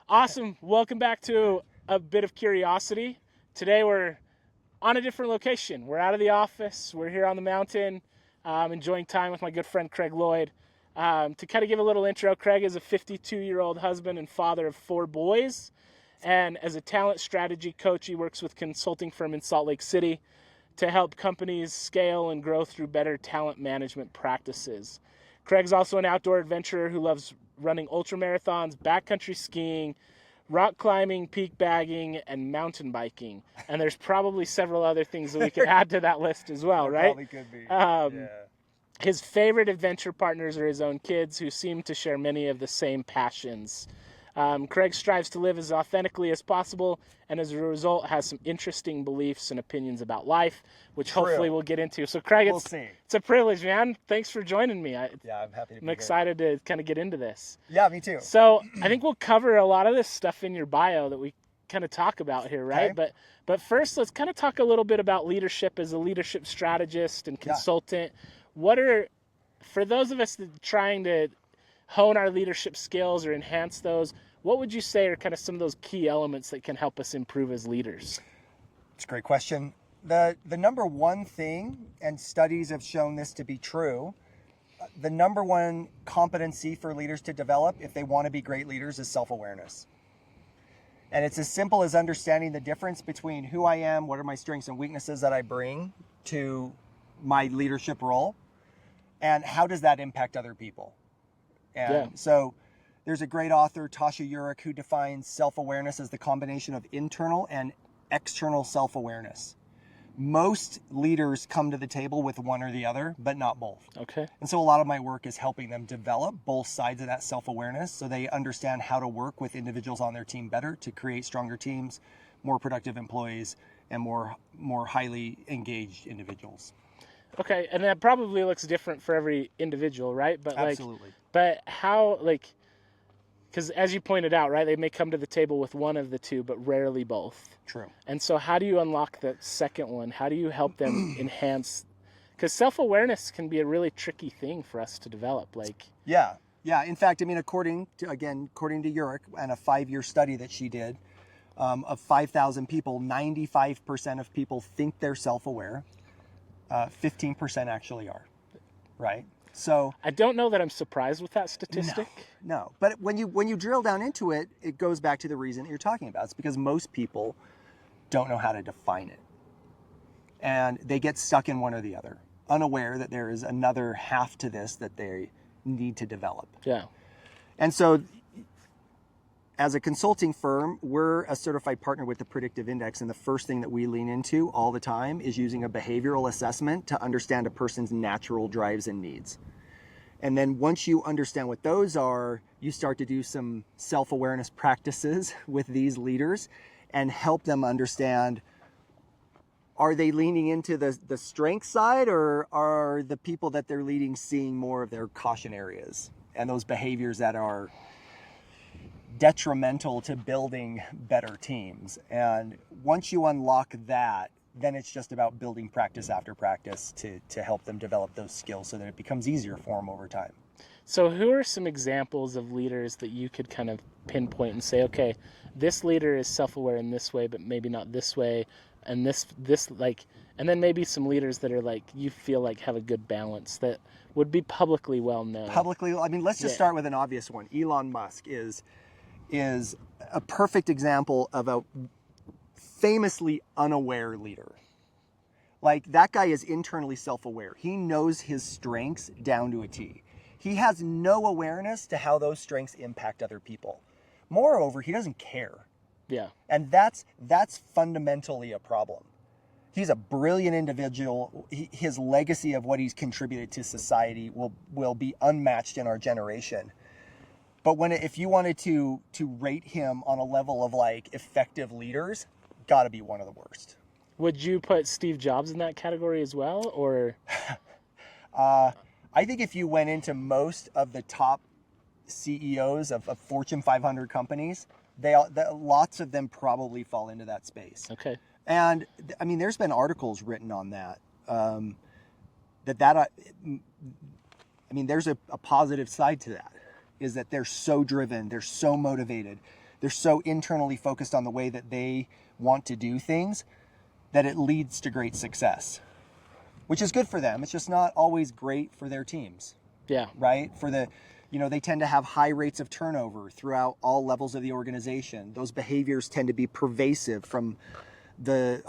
Awesome. Welcome back to a bit of curiosity. Today we're on a different location. We're out of the office. We're here on the mountain, enjoying time with my good friend Craig Lloyd. To kind of give a little intro, Craig is a 52-year-old husband and father of 4 boys. And as a talent strategy coach, he works with a consulting firm in Salt Lake City to help companies scale and grow through better talent management practices. Craig's also an outdoor adventurer who loves running ultramarathons, backcountry skiing, rock climbing, peak bagging, and mountain biking. And there's probably several other things that we could add to that list as well, right? Probably could be. His favorite adventure partners are his own kids, who seem to share many of the same passions. Craig strives to live as authentically as possible, and as a result has some interesting beliefs and opinions about life, which hopefully we'll get into. So Craig, it's a privilege, man. Thanks for joining me. I'm happy to be I'm excited to kind of get into this. Yeah, me too. So I think we'll cover a lot of this stuff in your bio that we kind of talk about here, right? Okay. But first, let's kind of talk a little bit about leadership as a leadership strategist and consultant. What are, for those of us that are trying to hone our leadership skills or enhance those, what would you say are kind of some of those key elements that can help us improve as leaders? It's a great question. The number one thing, and studies have shown this to be true, the number one competency for leaders to develop if they want to be great leaders is self-awareness. And it's as simple as understanding the difference between who I am, what are my strengths and weaknesses that I bring to my leadership role, and how does that impact other people. And so there's a great author, Tasha, Eurich, who defines self-awareness as the combination of internal and external self-awareness. Most leaders come to the table with one or the other, but not both. Okay. And so a lot of my work is helping them develop both sides of that self-awareness so they understand how to work with individuals on their team better to create stronger teams, more productive employees, and more highly engaged individuals. Okay, and that probably looks different for every individual, right? But Absolutely. But how, because as you pointed out, right, they may come to the table with one of the two, but rarely both. True. And so how do you unlock that second one? How do you help them enhance? Because self-awareness can be a really tricky thing for us to develop. Yeah. In fact, I mean, according to Eurich and a 5-year study that she did of 5,000 people, 95% of people think they're self-aware. 15% actually are, right? So I don't know that I'm surprised with that statistic. No. But when you drill down into it, it goes back to the reason that you're talking about. It's because most people don't know how to define it. And they get stuck in one or the other, unaware that there is another half to this that they need to develop. Yeah. And so as a consulting firm, we're a certified partner with the Predictive Index, and the first thing that we lean into all the time is using a behavioral assessment to understand a person's natural drives and needs. And then once you understand what those are, you start to do some self-awareness practices with these leaders and help them understand, are they leaning into the strength side, or are the people that they're leading seeing more of their caution areas and those behaviors that are detrimental to building better teams? And once you unlock that, then it's just about building practice after practice to help them develop those skills so that it becomes easier for them over time. So who are some examples of leaders that you could kind of pinpoint and say, okay, this leader is self-aware in this way, but maybe not this way, and this and then maybe some leaders that are you feel like have a good balance that would be publicly well known. I mean, let's just start with an obvious one. Elon Musk is a perfect example of a famously unaware leader. That guy is internally self-aware. He knows his strengths down to a T. He has no awareness to how those strengths impact other people. Moreover, he doesn't care. Yeah. And that's fundamentally a problem. He's a brilliant individual. His legacy of what he's contributed to society will be unmatched in our generation. But if you wanted to rate him on a level of effective leaders, got to be one of the worst. Would you put Steve Jobs in that category as well, or? I think if you went into most of the top CEOs of Fortune 500 companies, lots of them probably fall into that space. Okay. And I mean, there's been articles written on that. There's a positive side to that, is that they're so driven, they're so motivated, they're so internally focused on the way that they want to do things that it leads to great success, which is good for them. It's just not always great for their teams. Yeah. Right? They tend to have high rates of turnover throughout all levels of the organization. Those behaviors tend to be pervasive from the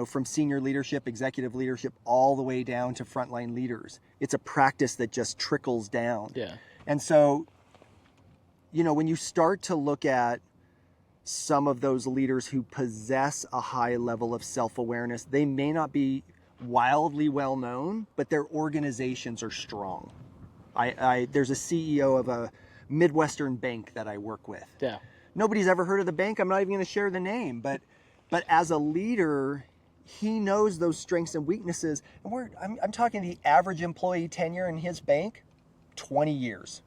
from senior leadership, executive leadership, all the way down to frontline leaders. It's a practice that just trickles down. Yeah. And so, when you start to look at some of those leaders who possess a high level of self-awareness, they may not be wildly well known, but their organizations are strong. There's a CEO of a Midwestern bank that I work with. Yeah. Nobody's ever heard of the bank. I'm not even going to share the name, but as a leader, he knows those strengths and weaknesses. And I'm talking the average employee tenure in his bank, 20 years.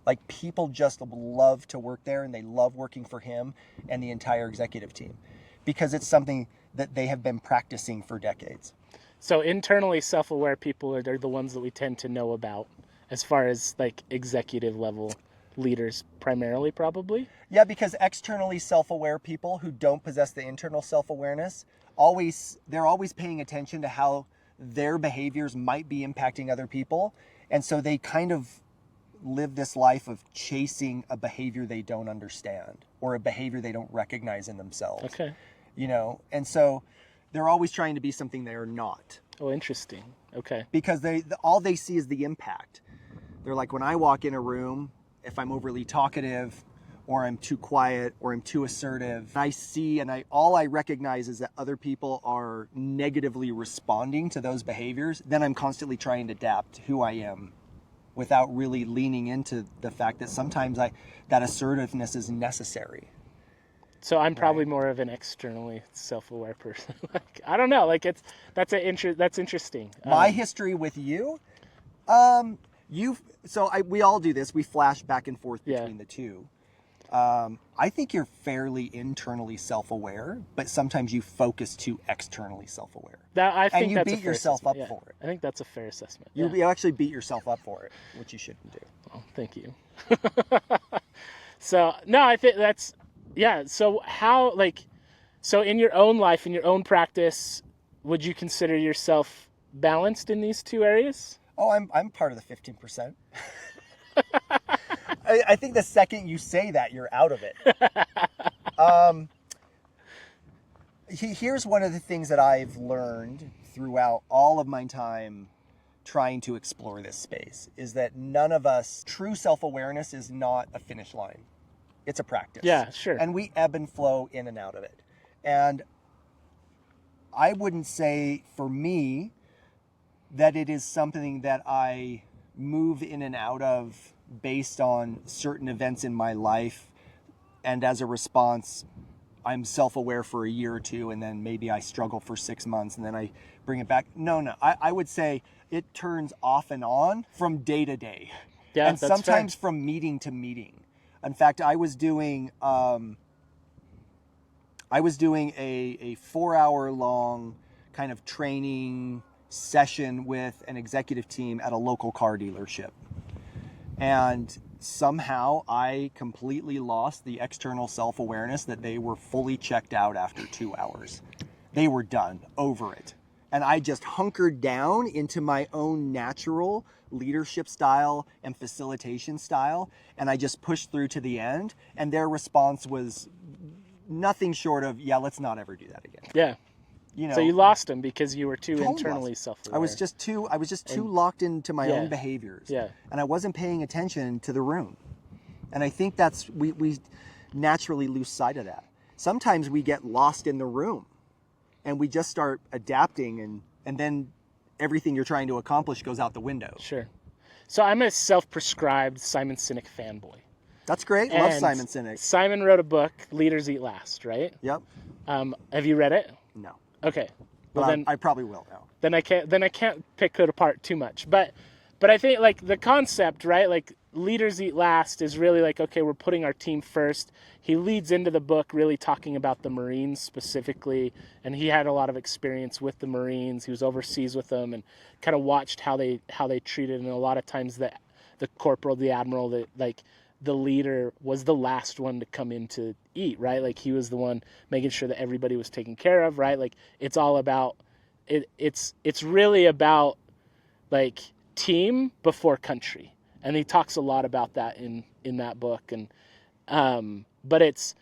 Like, people just love to work there, and they love working for him and the entire executive team because it's something that they have been practicing for decades. So internally self-aware people are the ones that we tend to know about as far as like executive level leaders primarily, probably. Yeah, because externally self-aware people who don't possess the internal self-awareness, they're always paying attention to how their behaviors might be impacting other people. And so they kind of live this life of chasing a behavior they don't understand or a behavior they don't recognize in themselves. Okay. And so they're always trying to be something they are not. Oh, interesting. Okay. Because all they see is the impact. They're like, when I walk in a room, if I'm overly talkative or I'm too quiet or I'm too assertive, I see all I recognize is that other people are negatively responding to those behaviors. Then I'm constantly trying to adapt who I am without really leaning into the fact that sometimes that assertiveness is necessary. So I'm probably more of an externally self-aware person. Like, I don't know. Like, that's interesting. My history with you, we all do this. We flash back and forth between the two. I think you're fairly internally self-aware, but sometimes you focus too externally self-aware. I think and you that's beat yourself up for it. I think that's a fair assessment. You actually beat yourself up for it, which you shouldn't do. Oh, thank you. So no, I think that's So how so in your own life, in your own practice, would you consider yourself balanced in these two areas? Oh, I'm part of the 15%. I think the second you say that, you're out of it. Here's one of the things that I've learned throughout all of my time trying to explore this space is that none of us, true self-awareness is not a finish line. It's a practice. Yeah, sure. And we ebb and flow in and out of it. And I wouldn't say for me that it is something that I move in and out of based on certain events in my life, and as a response I'm self-aware for a year or two, and then maybe I struggle for 6 months and then I bring it back. No, I would say it turns off and on from day to day. Yeah, and that's sometimes fair. from meeting to meeting. In fact, I was doing a 4-hour long kind of training session with an executive team at a local car dealership. And somehow I completely lost the external self-awareness that they were fully checked out after 2 hours. They were done, over it. And I just hunkered down into my own natural leadership style and facilitation style. And I just pushed through to the end. And their response was nothing short of, yeah, let's not ever do that again. Yeah. So you lost them because you were too internally self-aware. I was just too locked into my own behaviors. Yeah. And I wasn't paying attention to the room. And I think we naturally lose sight of that. Sometimes we get lost in the room and we just start adapting, and then everything you're trying to accomplish goes out the window. Sure. So I'm a self-prescribed Simon Sinek fanboy. That's great. Love Simon Sinek. Simon wrote a book, Leaders Eat Last, right? Yep. Have you read it? No. Okay. Well, But then I probably will now. Then I can't pick it apart too much. But I think like the concept, right? Like leaders eat last is really like, okay, we're putting our team first. He leads into the book really talking about the Marines specifically, and he had a lot of experience with the Marines. He was overseas with them and kind of watched how they treated, and a lot of times the corporal, the admiral, the leader was the last one to come in to eat, right? Like he was the one making sure that everybody was taken care of, right? Like it's all about it's really about like team before country. And he talks a lot about that in that book. And but it's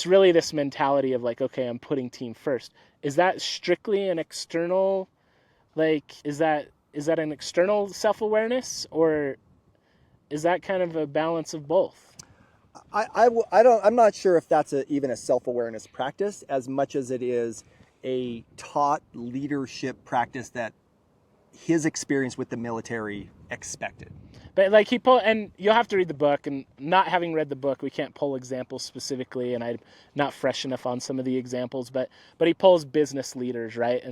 really this mentality of like, okay, I'm putting team first. Is that strictly an external, like is that an external self-awareness, or is that kind of a balance of both? I'm not sure if that's even a self-awareness practice as much as it is a taught leadership practice that his experience with the military expected. But like and you'll have to read the book, and not having read the book, we can't pull examples specifically, and I'm not fresh enough on some of the examples, but he pulls business leaders, right?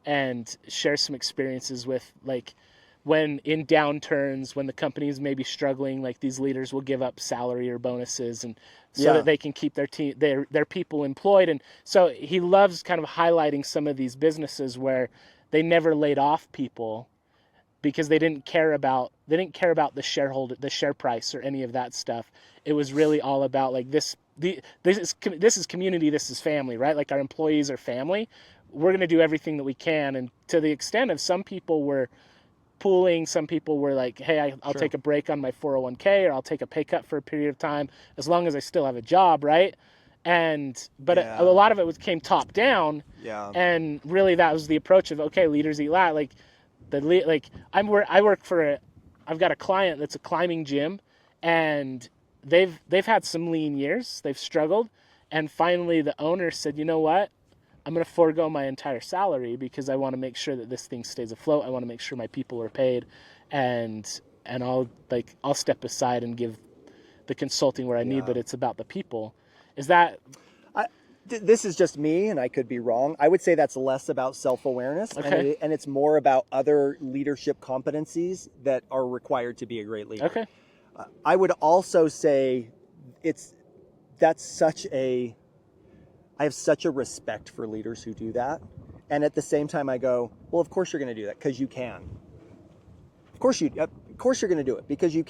And shares some experiences with like when in downturns, when the company's maybe struggling, like these leaders will give up salary or bonuses and so that they can keep their team, their people employed. And so he loves kind of highlighting some of these businesses where they never laid off people because they didn't care about the share price or any of that stuff. It was really all about like this is community, this is family, right? Like our employees are family. We're going to do everything that we can. And to the extent of some people were pooling, some people were like, hey, I'll take a break on my 401k, or I'll take a pay cut for a period of time as long as I still have a job, right? But a lot of it came top down. Yeah. And really that was the approach of, okay, leaders eat last. Like I've got a client that's a climbing gym, and they've had some lean years. They've struggled, and finally the owner said, you know what? I'm going to forego my entire salary because I want to make sure that this thing stays afloat. I want to make sure my people are paid, and I'll step aside and give the consulting where I need, but it's about the people. Is that... This is just me, and I could be wrong. I would say that's less about self-awareness, and it's more about other leadership competencies that are required to be a great leader. Okay. I would also say I have such a respect for leaders who do that. And at the same time, I go, well, of course you're going to do that because you can. Of course you're going to do it because you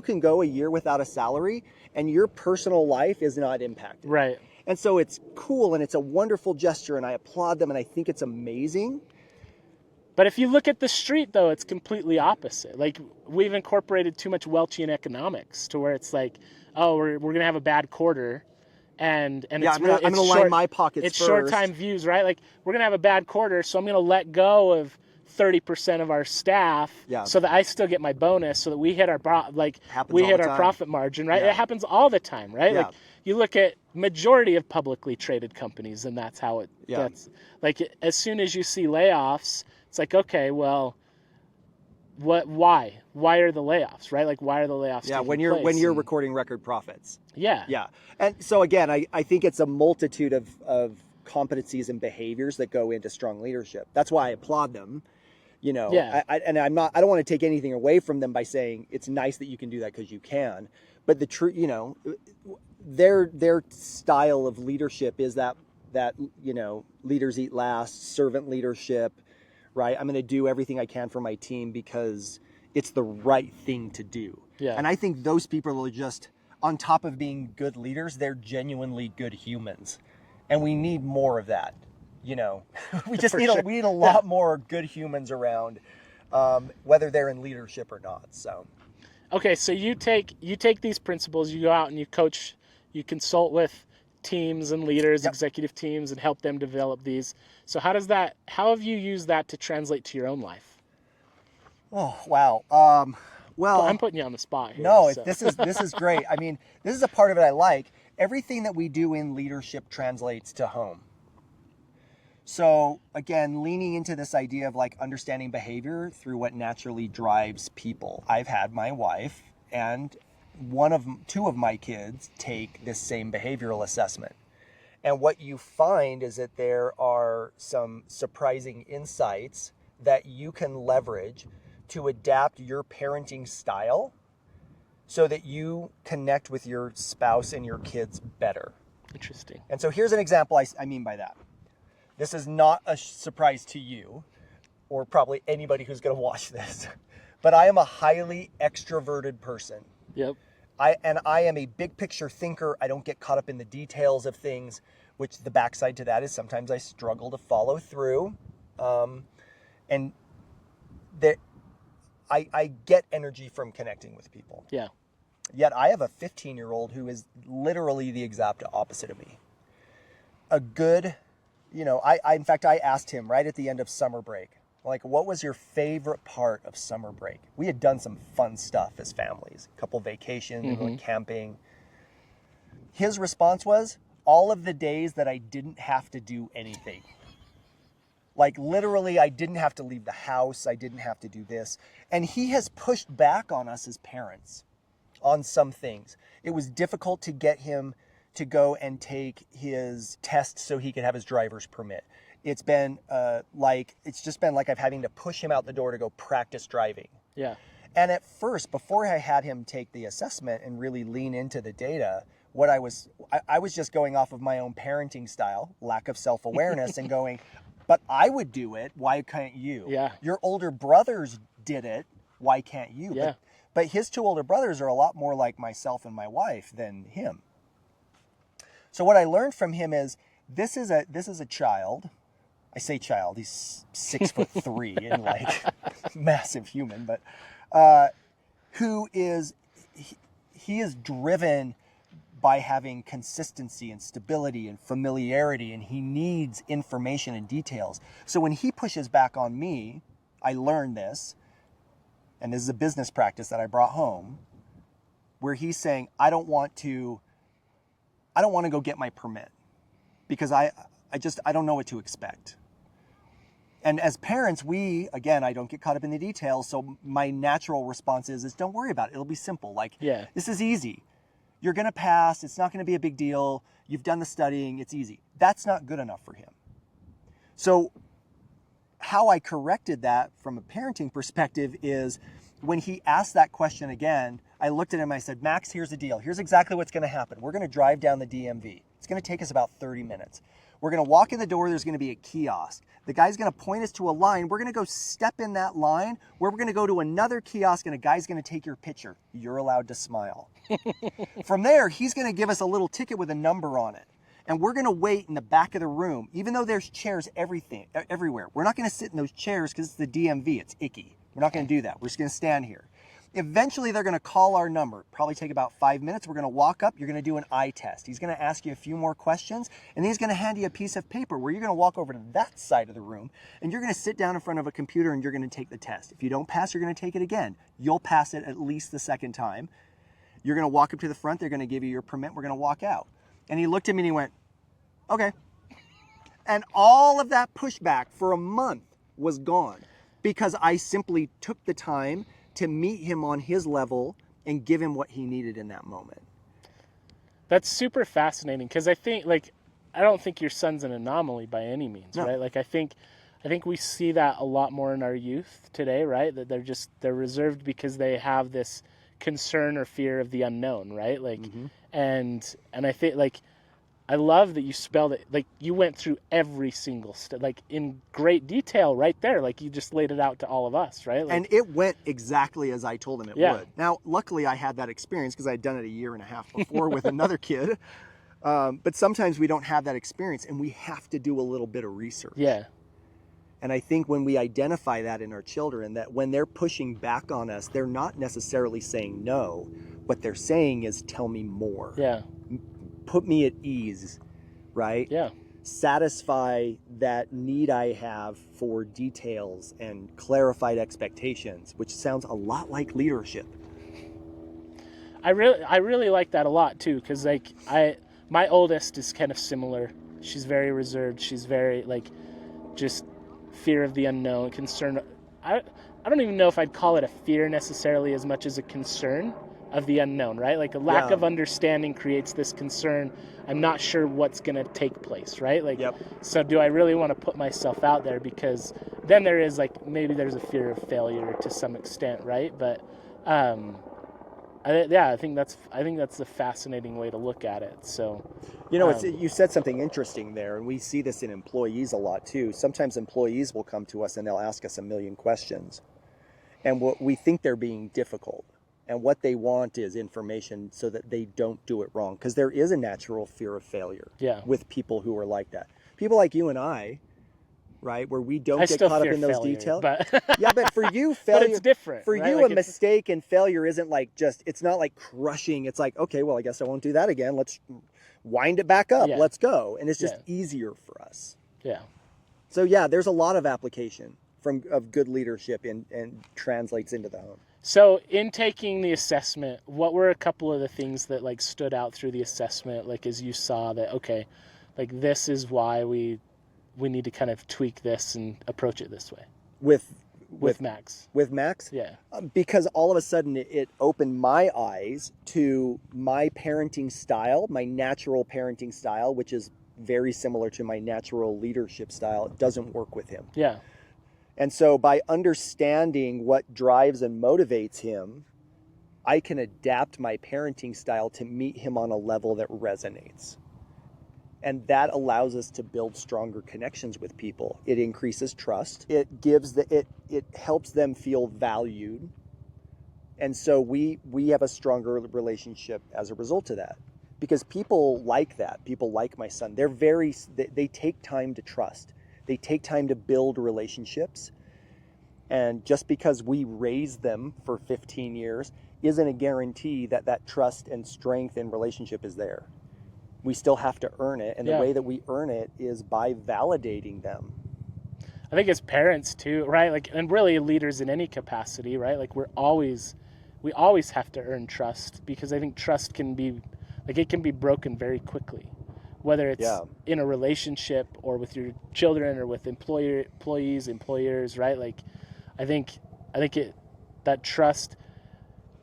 can go a year without a salary and your personal life is not impacted. Right. And so it's cool and it's a wonderful gesture, and I applaud them and I think it's amazing. But if you look at the street, though, it's completely opposite. Like we've incorporated too much Welchian economics to where it's like, oh, we're going to have a bad quarter. And I'm going to line my pockets it's first. Short-time views, right? Like we're going to have a bad quarter, so I'm going to let go of 30% of our staff so that I still get my bonus, so that we hit our profit margin, right? Yeah. It happens all the time, right? Yeah. Like you look at majority of publicly traded companies, and that's how that's like as soon as you see layoffs, it's like, okay, well, why are the layoffs, right? Like why are the layoffs taking when place? you're recording record profits. Yeah. And so again, I think it's a multitude of competencies and behaviors that go into strong leadership. That's why I applaud them. I don't want to take anything away from them by saying it's nice that you can do that because you can. But the truth, their style of leadership is that leaders eat last, servant leadership, right? I'm going to do everything I can for my team because it's the right thing to do. Yeah. And I think those people are just, on top of being good leaders, they're genuinely good humans. And we need more of that. We need a lot more good humans around, whether they're in leadership or not. So, okay, so you take these principles, you go out and you coach, you consult with teams and leaders, executive teams, and help them develop these. So how have you used that to translate to your own life? Oh, wow. Well, I'm putting you on the spot here. No, so. this is great. I mean, this is a part of it I like. Everything that we do in leadership translates to home. So again, leaning into this idea of like understanding behavior through what naturally drives people. I've had my wife and two of my kids take this same behavioral assessment. And what you find is that there are some surprising insights that you can leverage to adapt your parenting style so that you connect with your spouse and your kids better. Interesting. And so here's an example I mean by that. This is not a surprise to you or probably anybody who's going to watch this, but I am a highly extroverted person. Yep. I am a big picture thinker. I don't get caught up in the details of things, which the backside to that is sometimes I struggle to follow through. And that I get energy from connecting with people. Yeah. Yet I have a 15-year-old who is literally the exact opposite of me. A good, in fact, I asked him right at the end of summer break, like, what was your favorite part of summer break? We had done some fun stuff as families, a couple vacations, we went camping. His response was, all of the days that I didn't have to do anything. Like, literally, I didn't have to leave the house. I didn't have to do this. And he has pushed back on us as parents on some things. It was difficult to get him to go and take his test so he could have his driver's permit. It's been just been like I've having to push him out the door to go practice driving. Yeah. And at first, before I had him take the assessment and really lean into the data, I was just going off of my own parenting style, lack of self-awareness, and going, but I would do it. Why can't you? Yeah. Your older brothers did it. Why can't you? Yeah. But his two older brothers are a lot more like myself and my wife than him. So what I learned from him is this is a child. I say child. He's 6'3" and like massive human, but who is he is driven by having consistency and stability and familiarity, and he needs information and details. So when he pushes back on me, I learned this, and this is a business practice that I brought home, where he's saying, I don't want to go get my permit because I don't know what to expect. And as parents, I don't get caught up in the details, so my natural response is don't worry about it. It'll be simple. Like, This is easy. You're going to pass. It's not going to be a big deal. You've done the studying. It's easy. That's not good enough for him. So how I corrected that from a parenting perspective is when he asked that question again, I looked at him and I said, Max, here's the deal. Here's exactly what's going to happen. We're going to drive down the DMV. It's going to take us about 30 minutes. We're going to walk in the door. There's going to be a kiosk. The guy's going to point us to a line. We're going to go step in that line where we're going to go to another kiosk and a guy's going to take your picture. You're allowed to smile. From there, he's going to give us a little ticket with a number on it. And we're going to wait in the back of the room, even though there's chairs everywhere. We're not going to sit in those chairs because it's the DMV. It's icky. We're not going to do that. We're just going to stand here. Eventually, they're going to call our number. Probably take about 5 minutes. We're going to walk up. You're going to do an eye test. He's going to ask you a few more questions, and then he's going to hand you a piece of paper where you're going to walk over to that side of the room, and you're going to sit down in front of a computer, and you're going to take the test. If you don't pass, you're going to take it again. You'll pass it at least the second time. You're going to walk up to the front. They're going to give you your permit. We're going to walk out. And he looked at me, and he went, okay. And all of that pushback for a month was gone because I simply took the time to meet him on his level and give him what he needed in that moment. That's super fascinating because I don't think your son's an anomaly by any means, right? Like I think we see that a lot more in our youth today, right? That they're reserved because they have this concern or fear of the unknown, right? Like, and I think like I love that you spelled it, like you went through every single step, like in great detail right there. Like you just laid it out to all of us, right? Like, and it went exactly as I told him it would. Now, luckily I had that experience because I had done it a year and a half before with another kid. But sometimes we don't have that experience and we have to do a little bit of research. Yeah. And I think when we identify that in our children, that when they're pushing back on us, they're not necessarily saying no. What they're saying is, tell me more. Yeah. Put me at ease, right? Yeah. Satisfy that need I have for details and clarified expectations, which sounds a lot like leadership. I really like that a lot too, because like my oldest is kind of similar. She's very reserved. She's very like just fear of the unknown, concern. I don't even know if I'd call it a fear necessarily as much as a concern of the unknown, right? Like a lack of understanding creates this concern. I'm not sure what's going to take place, right? Like, So do I really want to put myself out there? Because then there is like, maybe there's a fear of failure to some extent, right? But, I think that's a fascinating way to look at it. So, you said something interesting there, and we see this in employees a lot too. Sometimes employees will come to us and they'll ask us a million questions, and we think they're being difficult. And what they want is information so that they don't do it wrong. Because there is a natural fear of failure with people who are like that. People like you and I, right, where we don't get caught up in those details. But yeah, but for you, failure, but it's different. For right? you, like a mistake and failure isn't like it's not like crushing. It's like, okay, well, I guess I won't do that again. Let's wind it back up. Let's go. And it's just easier for us. Yeah. So yeah, there's a lot of application of good leadership and translates into the home. So in taking the assessment, what were a couple of the things that like stood out through the assessment, like as you saw that, okay, like this is why we need to kind of tweak this and approach it this way? With Max. With Max? Yeah. Because all of a sudden it opened my eyes to my parenting style, my natural parenting style, which is very similar to my natural leadership style. It doesn't work with him. Yeah. And so by understanding what drives and motivates him, I can adapt my parenting style to meet him on a level that resonates. And that allows us to build stronger connections with people. It increases trust. It helps them feel valued. And so we have a stronger relationship as a result of that. Because people like that. People like my son. They take time to trust. They take time to build relationships. And just because we raise them for 15 years isn't a guarantee that that trust and strength in relationship is there. We still have to earn it. And the way that we earn it is by validating them. I think as parents too, right? Like, and really leaders in any capacity, right? Like we always have to earn trust, because I think trust can be broken very quickly. Whether it's in a relationship or with your children or with employees, employers, right? Like, I think that trust,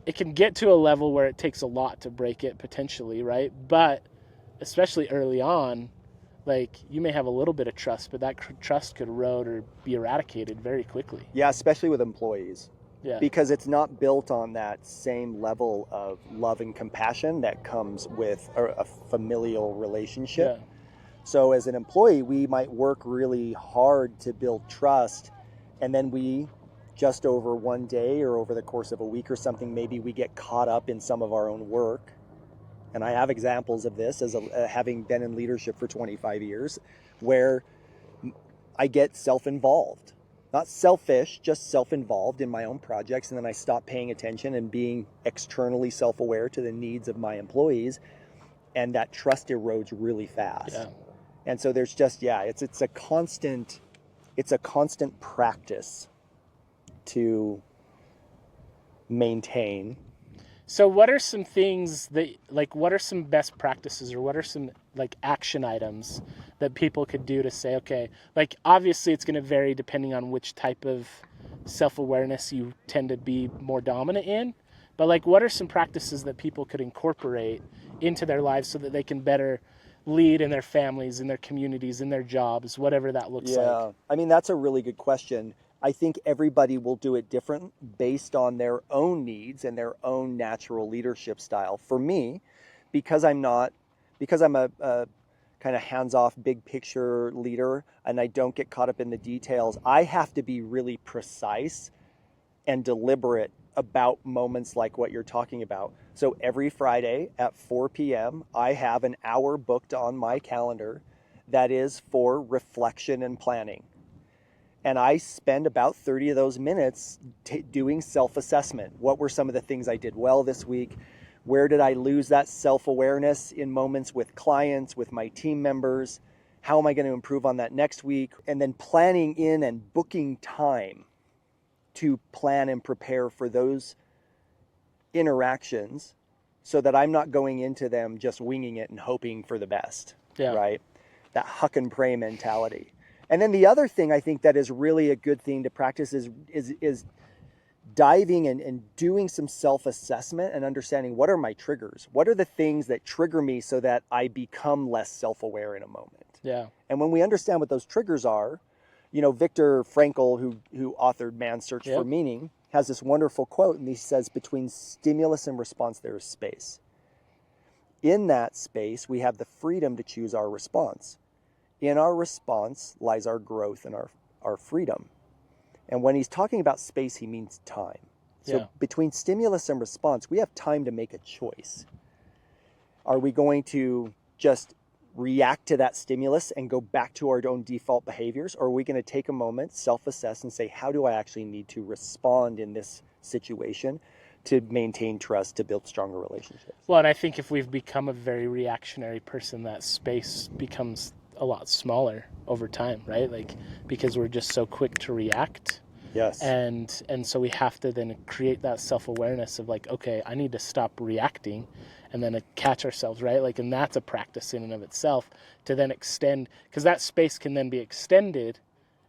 it can get to a level where it takes a lot to break it potentially, right? But especially early on, like you may have a little bit of trust, but that trust could erode or be eradicated very quickly. Yeah, especially with employees. Yeah. Because it's not built on that same level of love and compassion that comes with a familial relationship. Yeah. So as an employee, we might work really hard to build trust, and then we just over one day or over the course of a week or something, maybe we get caught up in some of our own work. And I have examples of this as having been in leadership for 25 years, where I get self-involved. Not selfish, just self-involved in my own projects. And then I stop paying attention and being externally self-aware to the needs of my employees. And that trust erodes really fast. Yeah. And so there's just, it's a constant practice to maintain. So what are some things what are some best practices, or what are some like action items that people could do to say, okay, like obviously it's going to vary depending on which type of self-awareness you tend to be more dominant in, but like what are some practices that people could incorporate into their lives so that they can better lead in their families, in their communities, in their jobs, whatever that looks like? Yeah, I mean, that's a really good question. I think everybody will do it different based on their own needs and their own natural leadership style. For me, because I'm a kind of hands-off, big picture leader, and I don't get caught up in the details, I have to be really precise and deliberate about moments like what you're talking about. So every Friday at 4 p.m., I have an hour booked on my calendar that is for reflection and planning. And I spend about 30 of those minutes doing self-assessment. What were some of the things I did well this week? Where did I lose that self-awareness in moments with clients, with my team members? How am I going to improve on that next week? And then planning in and booking time to plan and prepare for those interactions so that I'm not going into them just winging it and hoping for the best, right? That huck and pray mentality. And then the other thing I think that is really a good thing to practice is diving and doing some self-assessment and understanding, what are my triggers? What are the things that trigger me so that I become less self-aware in a moment? Yeah. And when we understand what those triggers are, Viktor Frankl, who authored Man's Search for Meaning, has this wonderful quote, and he says, between stimulus and response, there is space. In that space, we have the freedom to choose our response. In our response lies our growth and our freedom. And when he's talking about space, he means time. So Yeah. between stimulus and response, we have time to make a choice. Are we going to just react to that stimulus and go back to our own default behaviors? Or are we going to take a moment, self-assess, and say, how do I actually need to respond in this situation to maintain trust, to build stronger relationships? Well, and I think if we've become a very reactionary person, that space becomes a lot smaller over time, right? Like, because we're just so quick to react. Yes. And so we have to then create that self-awareness of like, okay, I need to stop reacting and then catch ourselves, right? Like, and that's a practice in and of itself to then extend, because that space can then be extended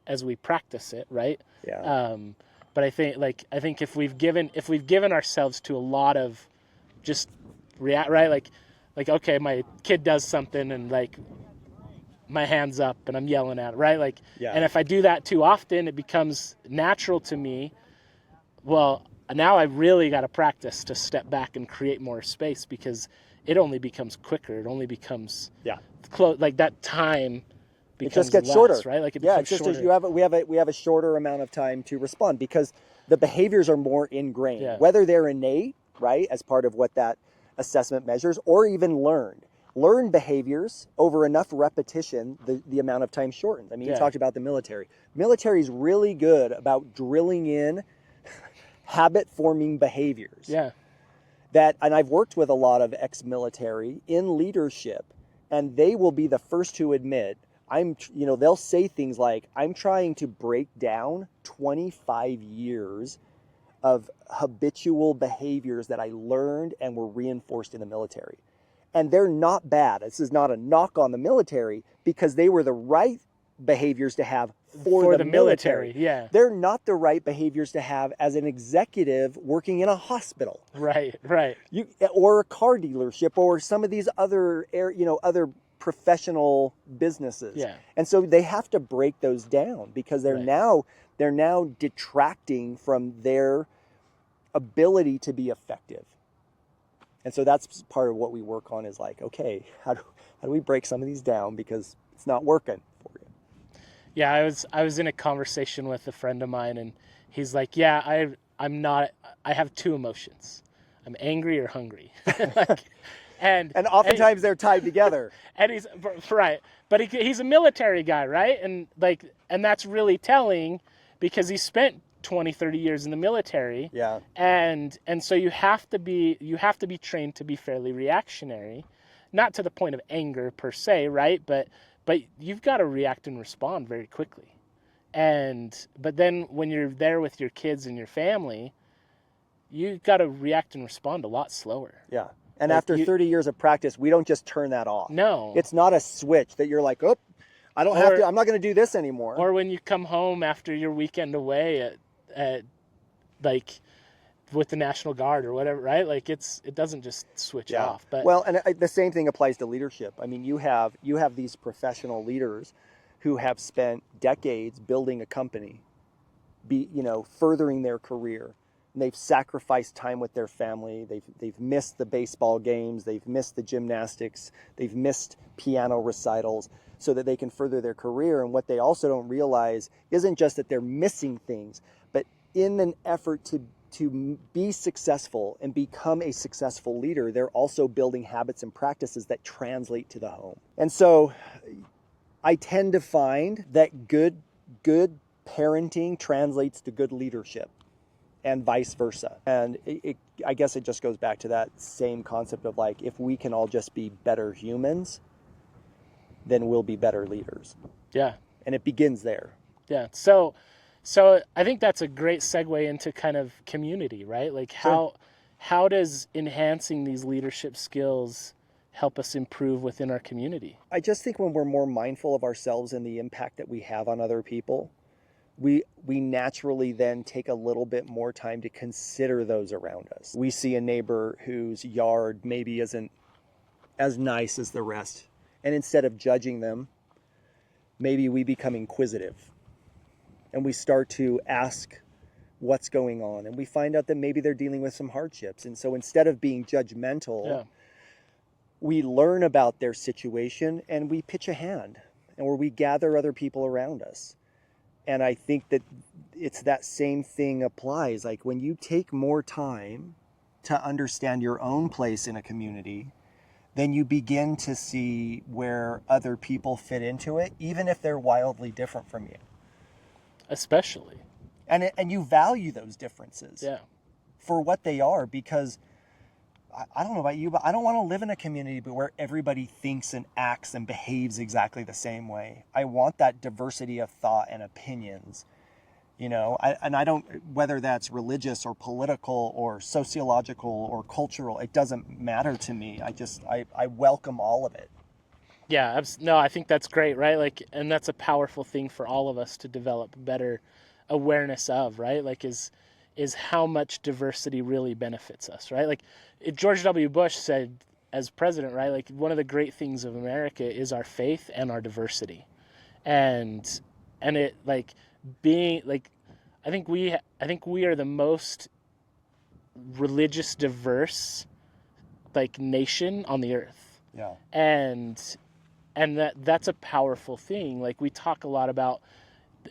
as we practice it, right? Yeah. But I think if we've given ourselves to a lot of just react, right? Like okay, my kid does something and like my hand's up and I'm yelling at it, right? Like, Yeah. and if I do that too often, it becomes natural to me. Well, now I really got to practice to step back and create more space, because it only becomes quicker. It only becomes like that time becomes it just gets less, shorter, right? Like it yeah. becomes It's just shorter. we have a shorter amount of time to respond because the behaviors are more ingrained, whether they're innate, right, as part of what that assessment measures, or even learned. Learned behaviors over enough repetition, the amount of time shortens. I mean, you talked about the military. Military is really good about drilling in habit-forming behaviors. Yeah. And I've worked with a lot of ex-military in leadership, and they will be the first to admit, they'll say things like, I'm trying to break down 25 years of habitual behaviors that I learned and were reinforced in the military. And they're not bad. This is not a knock on the military, because they were the right behaviors to have for the military. Yeah. They're not the right behaviors to have as an executive working in a hospital. Right. Or a car dealership, or some of these other other professional businesses. Yeah. And so they have to break those down, because they're now detracting from their ability to be effective. And so that's part of what we work on, is like, okay, how do we break some of these down, because it's not working for you. Yeah, I was in a conversation with a friend of mine, and he's like, yeah, I have two emotions. I'm angry or hungry. And oftentimes they're tied together. And he's right, but he's a military guy, right? And that's really telling, because he spent 20, 30 years in the military. Yeah. And so you have to be trained to be fairly reactionary, not to the point of anger per se, right? But you've got to react and respond very quickly. But then when you're there with your kids and your family, you got to react and respond a lot slower. Yeah. And after 30 years of practice, we don't just turn that off. No. It's not a switch that you're like, oh, I don't have to, I'm not going to do this anymore. Or when you come home after your weekend away at like with the National Guard or whatever, right? Like it doesn't just switch off. But well, and the same thing applies to leadership. I mean, you have these professional leaders who have spent decades building a company, furthering their career. And they've sacrificed time with their family. They've missed the baseball games. They've missed the gymnastics. They've missed piano recitals so that they can further their career. And what they also don't realize isn't just that they're missing things, but in an effort to be successful and become a successful leader, they're also building habits and practices that translate to the home. And so I tend to find that good parenting translates to good leadership, and vice versa. And I guess it just goes back to that same concept of like, if we can all just be better humans, then we'll be better leaders. Yeah. And it begins there. Yeah. So I think that's a great segue into kind of community, right? Like how does enhancing these leadership skills help us improve within our community? I just think when we're more mindful of ourselves and the impact that we have on other people, we naturally then take a little bit more time to consider those around us. We see a neighbor whose yard maybe isn't as nice as the rest, and instead of judging them, maybe we become inquisitive and we start to ask what's going on, and we find out that maybe they're dealing with some hardships. And so instead of being judgmental, we learn about their situation and we pitch a hand, and where we gather other people around us. And I think that it's that same thing applies. Like when you take more time to understand your own place in a community, then you begin to see where other people fit into it, even if they're wildly different from you. Especially. And you value those differences for what they are, because I don't know about you, but I don't want to live in a community where everybody thinks and acts and behaves exactly the same way. I want that diversity of thought and opinions, you know, I don't, whether that's religious or political or sociological or cultural, it doesn't matter to me. I welcome all of it. Yeah, no, I think that's great, right? Like, and that's a powerful thing for all of us to develop better awareness of, right? Like, is how much diversity really benefits us, right? Like, George W. Bush said as president, right? Like, one of the great things of America is our faith and our diversity, and it like being like, I think we are the most religious diverse like nation on the earth. Yeah. And that's a powerful thing. Like, we talk a lot about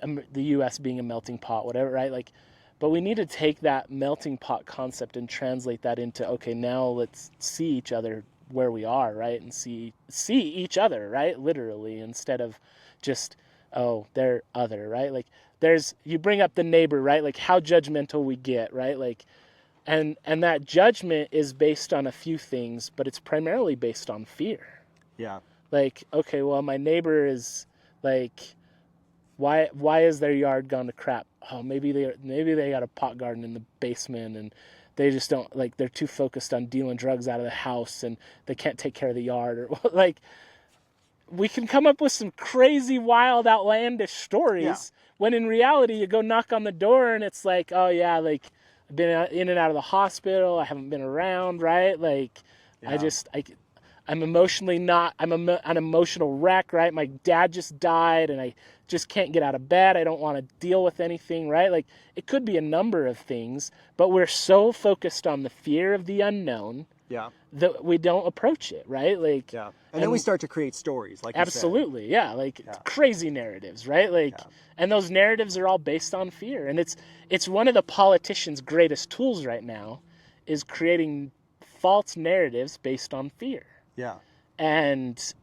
the U.S. being a melting pot, whatever, right? Like, but we need to take that melting pot concept and translate that into, okay, now let's see each other where we are, right? And see each other, right? Literally, instead of just, oh, they're other, right? Like, you bring up the neighbor, right? Like, how judgmental we get, right? Like, and that judgment is based on a few things, but it's primarily based on fear. Yeah. Like, okay, well, my neighbor is like, why is their yard gone to crap? Oh, maybe they got a pot garden in the basement, and they just don't, like, they're too focused on dealing drugs out of the house, and they can't take care of the yard, or like, we can come up with some crazy, wild, outlandish stories, when in reality you go knock on the door and it's like, oh yeah, like, I've been in and out of the hospital, I haven't been around, right? Like, I'm emotionally not, an emotional wreck, right? My dad just died and I just can't get out of bed. I don't want to deal with anything, right? Like, it could be a number of things, but we're so focused on the fear of the unknown that we don't approach it, right? Like, and then we start to create stories, like absolutely, you said. Like crazy narratives, right? Like, and those narratives are all based on fear. And it's one of the politicians' greatest tools right now is creating false narratives based on fear. Yeah. And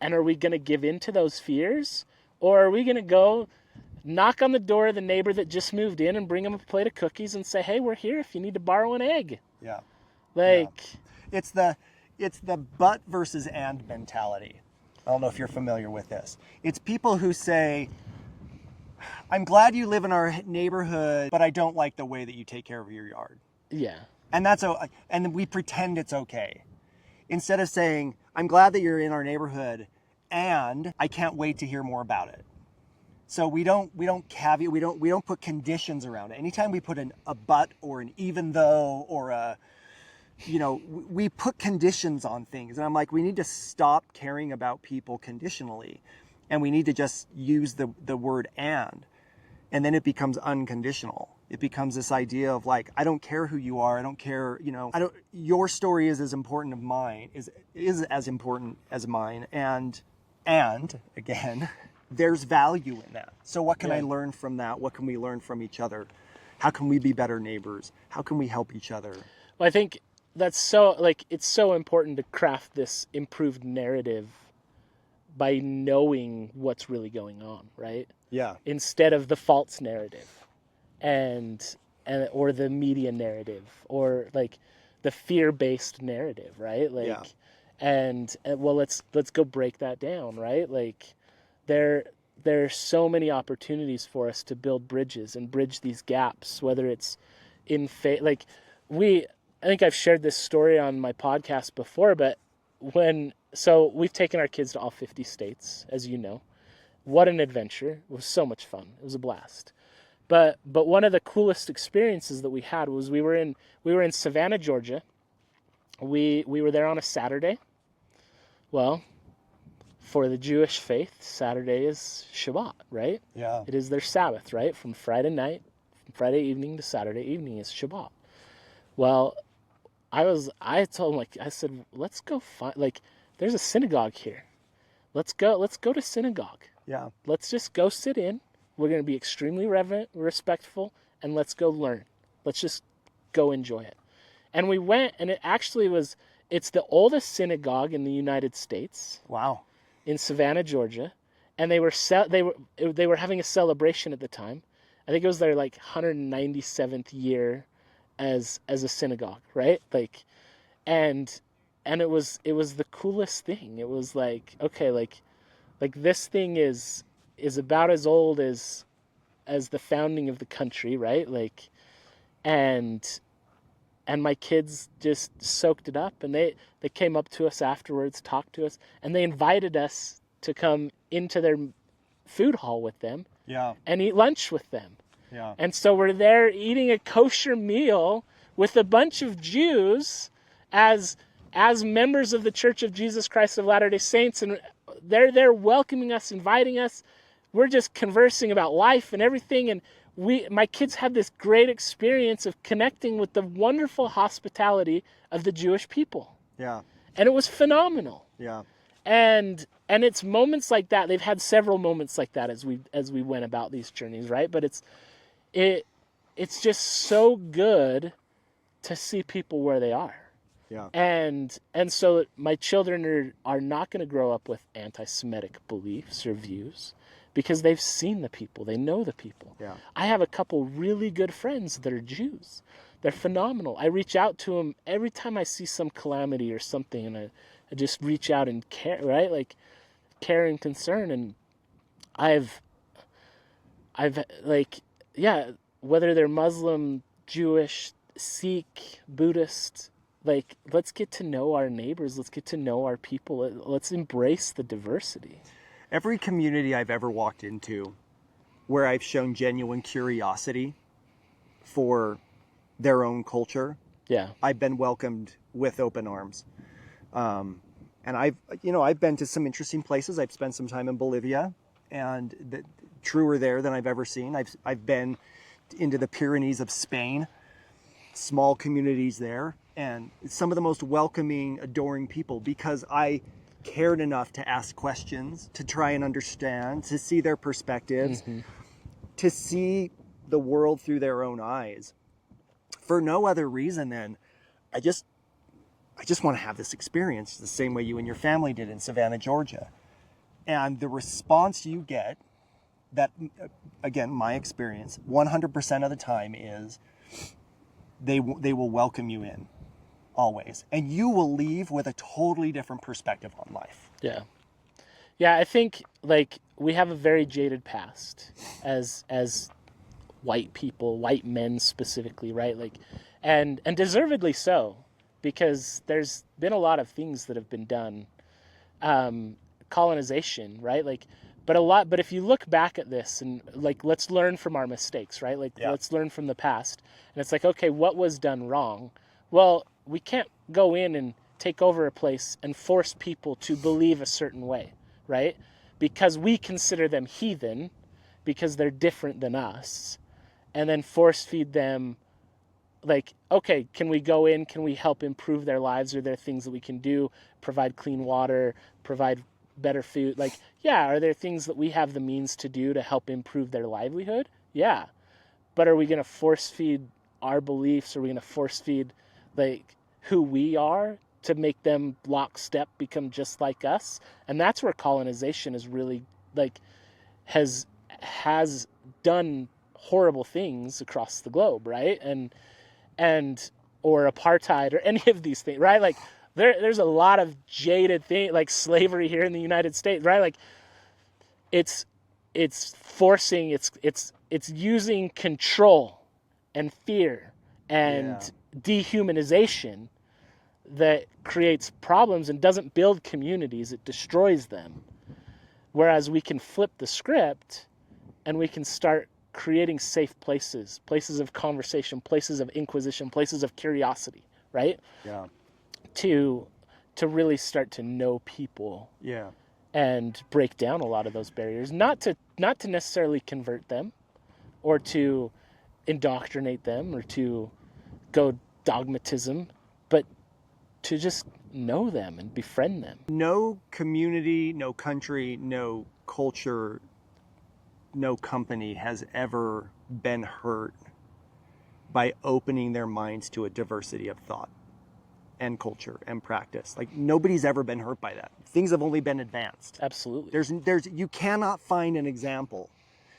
are we going to give in to those fears? Or are we going to go knock on the door of the neighbor that just moved in and bring him a plate of cookies and say, hey, we're here if you need to borrow an egg? Yeah. Like, it's the but versus and mentality. I don't know if you're familiar with this. It's people who say, I'm glad you live in our neighborhood, but I don't like the way that you take care of your yard. Yeah. And and we pretend it's okay. Instead of saying, I'm glad that you're in our neighborhood and I can't wait to hear more about it. So we don't caveat, we don't put conditions around it. Anytime we put a but or an even though or we put conditions on things. And I'm like, we need to stop caring about people conditionally. And we need to just use the word and then it becomes unconditional. It becomes this idea of like, I don't care who you are. I don't care, your story is as important as mine, is as important as mine. And again, there's value in that. So what can I learn from that? What can we learn from each other? How can we be better neighbors? How can we help each other? Well, I think that's so, like, it's so important to craft this improved narrative by knowing what's really going on, right? Yeah. Instead of the false narrative and or the media narrative or like the fear-based narrative, right? Like, and well, let's go break that down, right? Like, there are so many opportunities for us to build bridges and bridge these gaps, whether it's in like I think I've shared this story on my podcast before, but so we've taken our kids to all 50 states, as you know. What an adventure. It was so much fun. It was a blast. But one of the coolest experiences that we had was we were in Savannah, Georgia. We were there on a Saturday. Well, for the Jewish faith, Saturday is Shabbat, right? Yeah. It is their Sabbath, right? From Friday evening to Saturday evening is Shabbat. Well, I told him, like, I said, let's go find, like, there's a synagogue here. Let's go to synagogue. Yeah. Let's just go sit in We're going to be extremely reverent, respectful, and let's go learn. Let's just go enjoy it. And we went, and it's the oldest synagogue in the United States. Wow. In Savannah, Georgia, and they were having a celebration at the time. I think it was their 197th year as a synagogue, right? And it was the coolest thing. It was okay, this thing is about as old as the founding of the country, right? And my kids just soaked it up, and they came up to us afterwards, talked to us, and they invited us to come into their food hall with them, and eat lunch with them. Yeah. And so we're there eating a kosher meal with a bunch of Jews as members of the Church of Jesus Christ of Latter-day Saints, and they're there welcoming us, inviting us. We're just conversing about life and everything, and my kids had this great experience of connecting with the wonderful hospitality of the Jewish people. Yeah. And it was phenomenal. Yeah. And it's moments like that. They've had several moments like that as we went about these journeys, right? But it's just so good to see people where they are. Yeah. And so my children are not going to grow up with anti-Semitic beliefs or views, because they've seen the people, they know the people. Yeah. I have a couple really good friends that are Jews. They're phenomenal. I reach out to them every time I see some calamity or something, and I just reach out and care, right? Care and concern. And I've whether they're Muslim, Jewish, Sikh, Buddhist, let's get to know our neighbors. Let's get to know our people. Let's embrace the diversity. Every community I've ever walked into where I've shown genuine curiosity for their own culture, I've been welcomed with open arms. And I've been to some interesting places. I've spent some time in Bolivia, and truer there than I've ever seen. I've been into the Pyrenees of Spain, small communities there, and some of the most welcoming, adoring people, because I cared enough to ask questions, to try and understand, to see their perspectives, to see the world through their own eyes, for no other reason than I just want to have this experience the same way you and your family did in Savannah, Georgia. And the response you get, that, again, my experience, 100% of the time is they will welcome you in. Always. And you will leave with a totally different perspective on life. Yeah. I think we have a very jaded past as white people, white men specifically, right? And deservedly so, because there's been a lot of things that have been done, colonization, right? But if you look back at this and let's learn from our mistakes, right? Let's learn from the past. And it's okay, what was done wrong? Well, we can't go in and take over a place and force people to believe a certain way, right? Because we consider them heathen, because they're different than us, and then force feed them, okay, can we go in, can we help improve their lives? Are there things that we can do, provide clean water, provide better food? Are there things that we have the means to do to help improve their livelihood? Yeah. But are we going to force feed our beliefs? Are we going to force feed who we are to make them lockstep become just like us? And that's where colonization is really has done horrible things across the globe, right? And or apartheid or any of these things, right? There's a lot of jaded things, slavery here in the United States, right? It's forcing, it's using control and fear and dehumanization that creates problems and doesn't build communities, it destroys them. Whereas we can flip the script and we can start creating safe places of conversation, places of inquisition, places of curiosity, right? Yeah. To really start to know people. Yeah. And break down a lot of those barriers, not to necessarily convert them or to indoctrinate them or to go dogmatism, but to just know them and befriend them. No community, no country, no culture no company has ever been hurt by opening their minds to a diversity of thought and culture and practice. Like, nobody's ever been hurt by that. Things have only been advanced. Absolutely. There's you cannot find an example.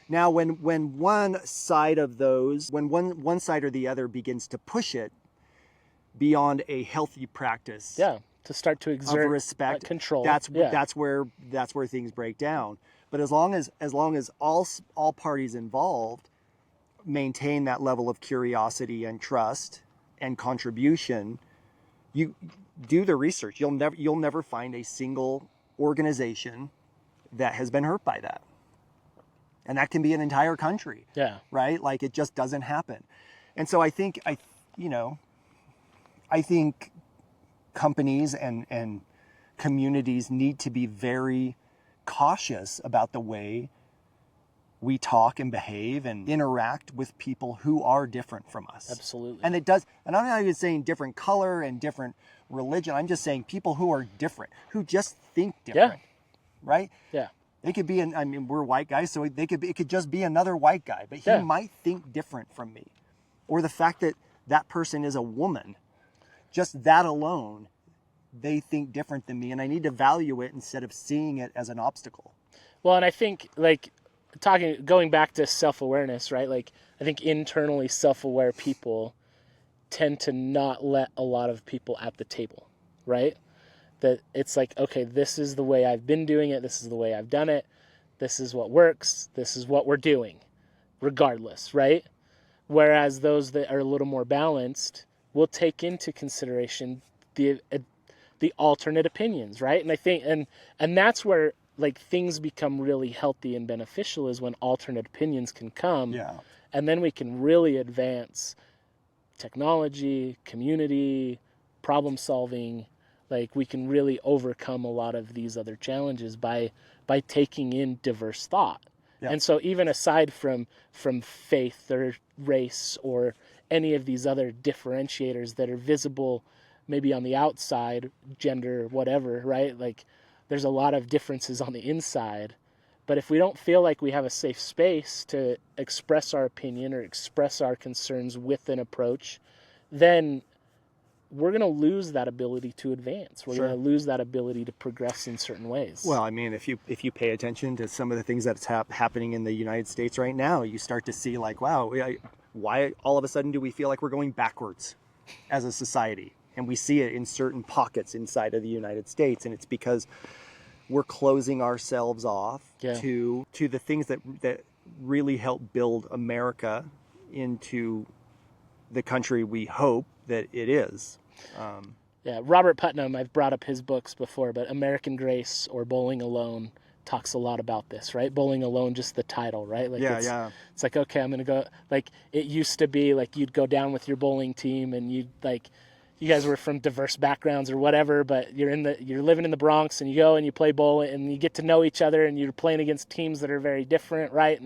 Now, when one side of those, when one side or the other begins to push it beyond a healthy practice, to start to exert of respect, control. That's where things break down. But as long as all parties involved maintain that level of curiosity and trust and contribution, you do the research. You'll never find a single organization that has been hurt by that. And that can be an entire country. Yeah. Right? Like, it just doesn't happen. And so I think companies and communities need to be very cautious about the way we talk and behave and interact with people who are different from us. Absolutely. And I'm not even saying different color and different religion. I'm just saying people who are different, who just think different. Yeah. Right? Yeah. They could be, we're white guys, so it could just be another white guy, but he might think different from me. Or the fact that that person is a woman, just that alone, they think different than me, and I need to value it instead of seeing it as an obstacle. Well, and I think, going back to self-awareness, right? Like, I think internally self-aware people tend to not let a lot of people at the table, right? That it's like, okay, this is the way I've been doing it. This is the way I've done it. This is what works. This is what we're doing, regardless, right? Whereas those that are a little more balanced will take into consideration the alternate opinions, right? And I think, and that's where, like, things become really healthy and beneficial, is when alternate opinions can come. Yeah. And then we can really advance technology, community, problem solving. Like, we can really overcome a lot of these other challenges by taking in diverse thought. Yeah. And so even aside from faith or race or any of these other differentiators that are visible maybe on the outside, gender, whatever, right? Like, there's a lot of differences on the inside. But if we don't feel like we have a safe space to express our opinion or express our concerns with an approach, then we're going to lose that ability to advance. We're going to lose that ability to progress in certain ways. Well, I mean, if you pay attention to some of the things that's happening in the United States right now, you start to see, like, wow, why all of a sudden do we feel like we're going backwards as a society? And we see it in certain pockets inside of the United States, and it's because we're closing ourselves off to the things that really help build America into the country we hope that it is. Robert Putnam, I've brought up his books before, but American Grace or Bowling Alone talks a lot about this, right? Bowling Alone, just the title, right? Like, it's like, okay, I'm going to go, like, it used to be like you'd go down with your bowling team and you'd, like, you guys were from diverse backgrounds or whatever, but you're living in the Bronx and you go and you play bowling and you get to know each other and you're playing against teams that are very different, right?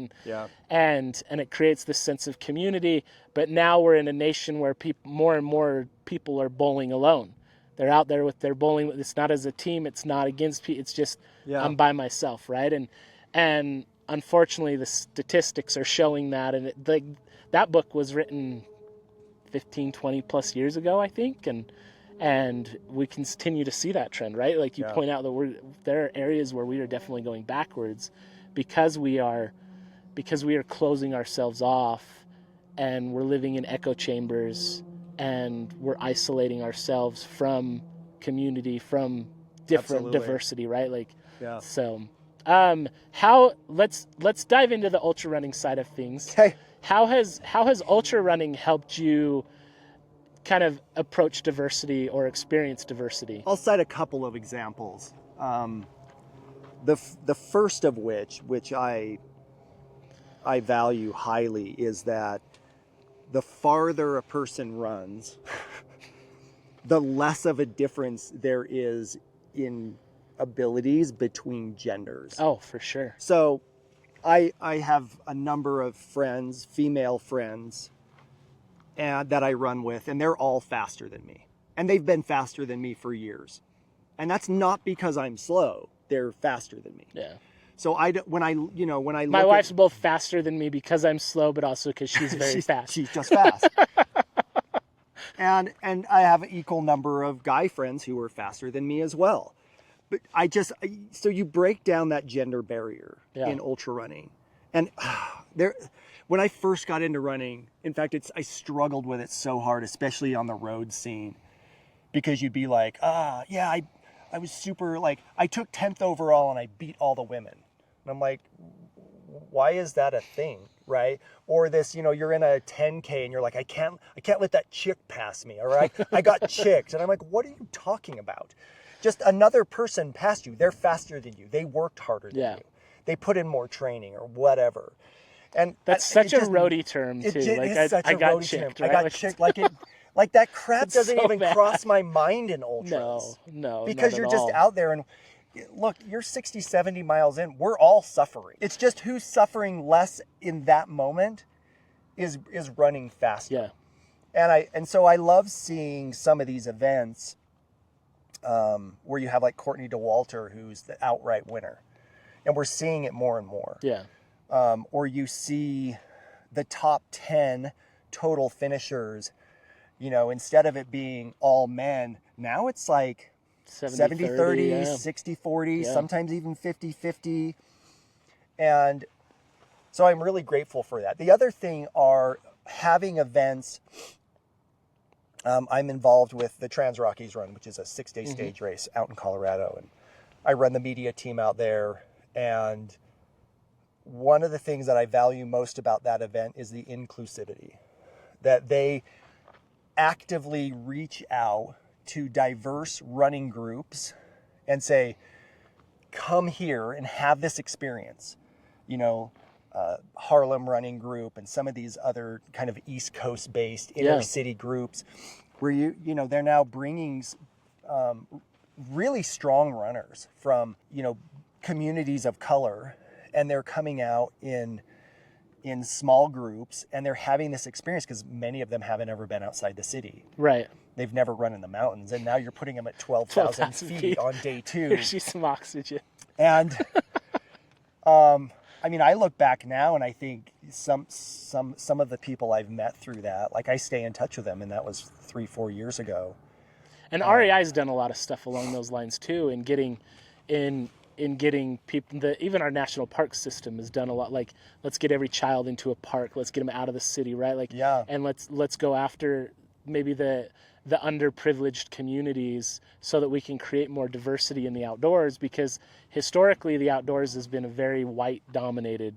And it creates this sense of community. But now we're in a nation where more and more people are bowling alone. They're out there with their bowling. It's not as a team. It's not against people. It's just I'm by myself, right? And unfortunately, the statistics are showing that. And that book was written 15, 20 plus years ago, I think, and we continue to see that trend, right? Like you point out that there are areas where we are definitely going backwards because we are closing ourselves off and we're living in echo chambers and we're isolating ourselves from community, from different diversity, right? Like, so let's dive into the ultra running side of things. Okay. How has ultra running helped you kind of approach diversity or experience diversity? I'll cite a couple of examples. The first of which I value highly, is that the farther a person runs, the less of a difference there is in abilities between genders. Oh, for sure. So I have a number of friends, female friends, that I run with, and they're all faster than me. And they've been faster than me for years. And that's not because I'm slow. They're faster than me. Yeah. So when I My wife's both faster than me because I'm slow, but also because she's very fast. She's just fast. and I have an equal number of guy friends who are faster than me as well. But so you break down that gender barrier in ultra running. And when I first got into running, in fact, I struggled with it so hard, especially on the road scene, because you'd be like, I was super, like, I took 10th overall and I beat all the women. And I'm like, why is that a thing, right? Or this, you're in a 10K and you're like, I can't let that chick pass me, all right? I got chicked. And I'm like, what are you talking about? Just another person passed you. They're faster than you. They worked harder than you. They put in more training or whatever. And that's such a roadie term too. I got chicked. Right? I got chicked. Like that crap doesn't even cross my mind in ultras. No. Because you're just out there and look, you're 60, 70 miles in. We're all suffering. It's just who's suffering less in that moment is running faster. Yeah. And so I love seeing some of these events where you have like Courtney DeWalter, who's the outright winner. And we're seeing it more and more. Yeah. Or you see the top 10 total finishers, instead of it being all men, now it's like 70-30, 60-40, sometimes even 50-50. And so I'm really grateful for that. The other thing are having events. I'm involved with the Trans Rockies Run, which is a 6-day stage race out in Colorado. And I run the media team out there. And one of the things that I value most about that event is the inclusivity, that they actively reach out to diverse running groups and say, come here and have this experience. Harlem running group and some of these other kind of East Coast based inner city groups where they're now bringing really strong runners from, communities of color, and they're coming out in small groups and they're having this experience because many of them haven't ever been outside the city. Right. They've never run in the mountains, and now you're putting them at 12,000 feet on day 2. Here's some oxygen. And I look back now and I think some of the people I've met through that, like I stay in touch with them, and that was 3-4 years ago. And REI's done a lot of stuff along those lines too, in getting people. Even our national park system has done a lot. Like, let's get every child into a park. Let's get them out of the city, right? And let's go after maybe the underprivileged communities so that we can create more diversity in the outdoors, because historically the outdoors has been a very white dominated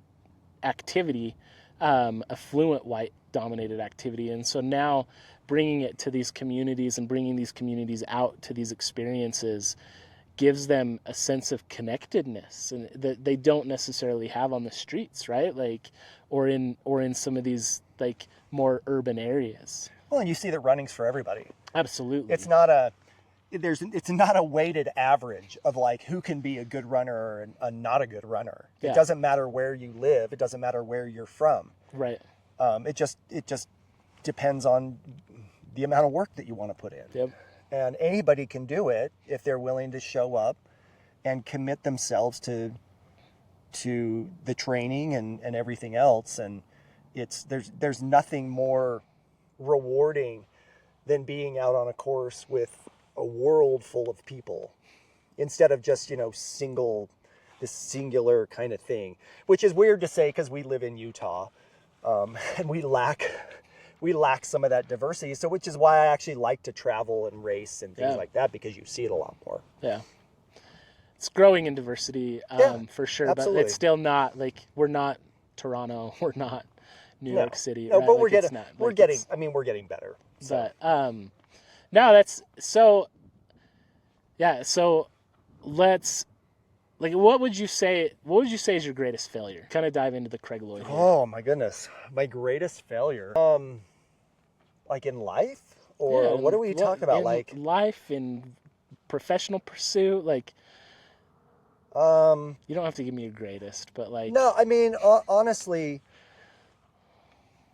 activity, affluent white dominated activity. And so now bringing it to these communities and bringing these communities out to these experiences gives them a sense of connectedness and that they don't necessarily have on the streets, right? Or in some of these more urban areas. Well, and you see that running's for everybody. Absolutely. It's not a weighted average of who can be a good runner and not a good runner. It doesn't matter where you live. It doesn't matter where you're from. Right. It just depends on the amount of work that you want to put in. Yep. And anybody can do it if they're willing to show up and commit themselves to the training and everything else. And there's nothing more rewarding than being out on a course with a world full of people instead of just this singular kind of thing, which is weird to say because we live in Utah, and we lack some of that diversity. So which is why I actually like to travel and race and things like that, because you see it a lot more. Yeah. It's growing in diversity, for sure, absolutely. But it's still not we're not Toronto, we're not New York City. No, right? but we're getting better. So. But no, that's so. Yeah, so let's what would you say is your greatest failure? Kind of dive into the Craig Lloyd here. Oh my goodness, my greatest failure. In life, or what are we talking about? In life, in professional pursuit, you don't have to give me your greatest, but No, honestly,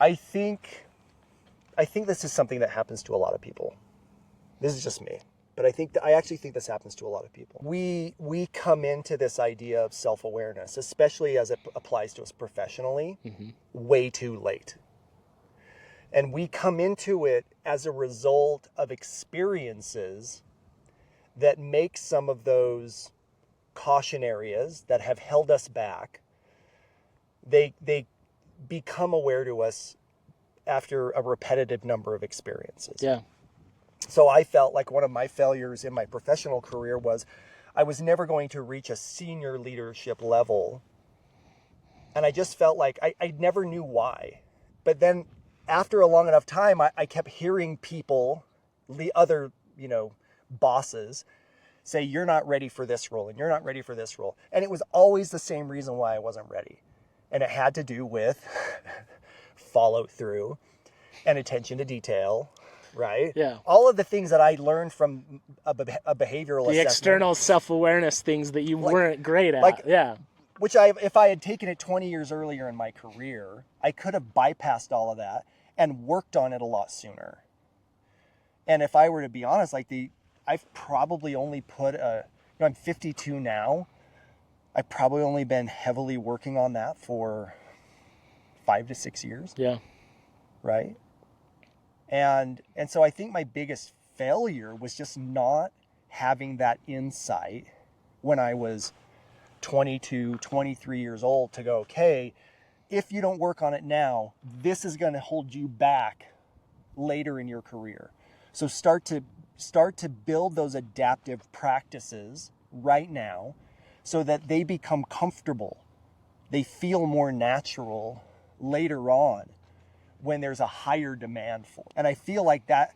I think this is something that happens to a lot of people. This is just me. but I actually think this happens to a lot of people. We come into this idea of self-awareness, especially as it applies to us professionally, way too late. And we come into it as a result of experiences that make some of those caution areas that have held us back, they become aware to us after a repetitive number of experiences. Yeah. So I felt like one of my failures in my professional career was I was never going to reach a senior leadership level. And I just felt like I never knew why. But then after a long enough time, I kept hearing people, the other, bosses, say, you're not ready for this role and you're not ready for this role. And it was always the same reason why I wasn't ready. And it had to do with follow through and attention to detail, right? Yeah. All of the things that I learned from a behavioral assessment. The external self-awareness things that you weren't great at. Which if I had taken it 20 years earlier in my career, I could have bypassed all of that and worked on it a lot sooner. And if I were to be honest, I've probably only put I'm 52 now. I've probably only been heavily working on that for 5 to 6 years. Yeah. Right. And so I think my biggest failure was just not having that insight when I was 22, 23 years old to go, okay, if you don't work on it now, this is going to hold you back later in your career. So start to build those adaptive practices right now so that they become comfortable. They feel more natural later on when there's a higher demand for it. And I feel like that,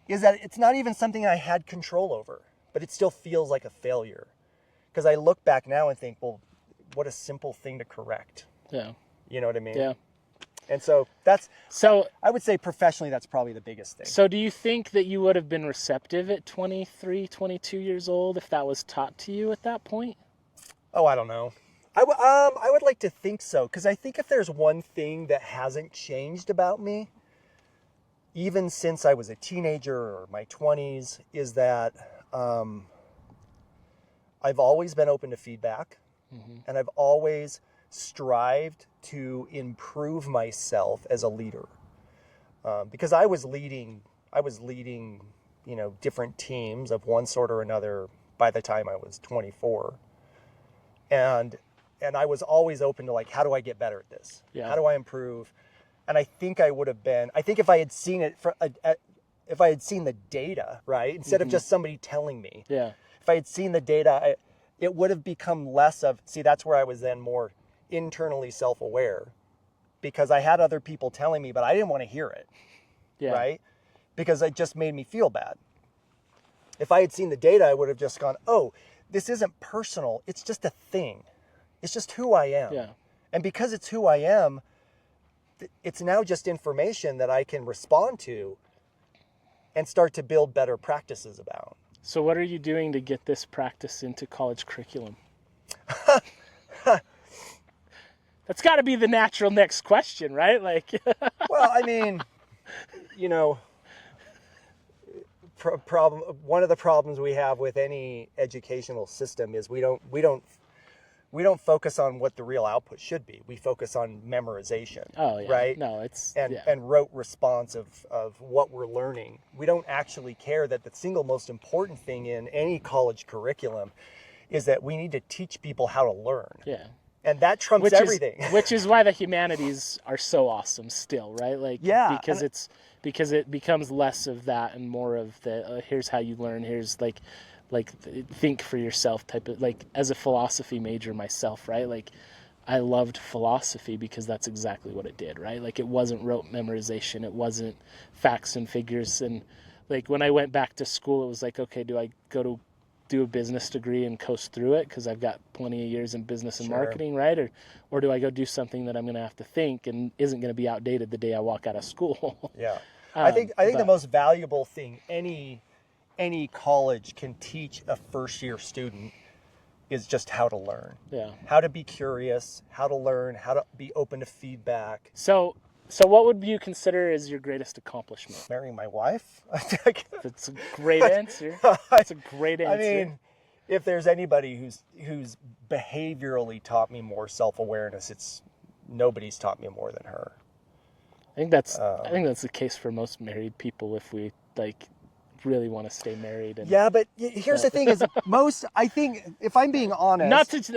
is that it's not even something I had control over, but it still feels like a failure. Because I look back now and think, well, what a simple thing to correct. Yeah. You know what I mean? Yeah. And so I would say professionally, that's probably the biggest thing. So do you think that you would have been receptive at 23, 22 years old if that was taught to you at that point? Oh, I don't know. I would like to think so, because I think if there's one thing that hasn't changed about me, even since I was a teenager or my 20s, is that I've always been open to feedback, and I've always strived to improve myself as a leader, because I was leading, different teams of one sort or another by the time I was 24, and I was always open to how do I get better at this? Yeah. How do I improve? And I think I would have been. I think if I had seen it, if I had seen the data, right, instead of just somebody telling me. Yeah. If I had seen the data, it would have become less of. See, that's where I was then more internally self-aware, because I had other people telling me, but I didn't want to hear it. Yeah. Right? Because it just made me feel bad. If I had seen the data, I would have just gone, oh, this isn't personal. It's just a thing. It's just who I am. Yeah. And because it's who I am, it's now just information that I can respond to and start to build better practices about. So what are you doing to get this practice into college curriculum? That's got to be the natural next question, right? Well, I mean, one of the problems we have with any educational system is we don't focus on what the real output should be. We focus on memorization. Oh, yeah. Right? No, it's... And rote response of what we're learning. We don't actually care that the single most important thing in any college curriculum is that we need to teach people how to learn. Yeah. And that trumps everything. Which is why the humanities are so awesome still, right? Yeah. Because it becomes less of that and more of the here's how you learn, here's think for yourself type of, as a philosophy major myself, right? I loved philosophy because that's exactly what it did, right? It wasn't rote memorization, it wasn't facts and figures. And when I went back to school, it was okay, do I go to do a business degree and coast through it because I've got plenty of years in business and marketing, right? Or do I go do something that I'm going to have to think and isn't going to be outdated the day I walk out of school? Yeah. I think the most valuable thing any college can teach a first-year student is just how to learn. Yeah. How to be curious, how to learn, how to be open to feedback. So So what would you consider as your greatest accomplishment? Marrying my wife. That's a great answer. That's a great answer. I mean, if there's anybody who's behaviorally taught me more self-awareness, nobody's taught me more than her. I think that's the case for most married people if we really want to stay married. And, yeah, but here's the thing: is I think, if I'm being honest,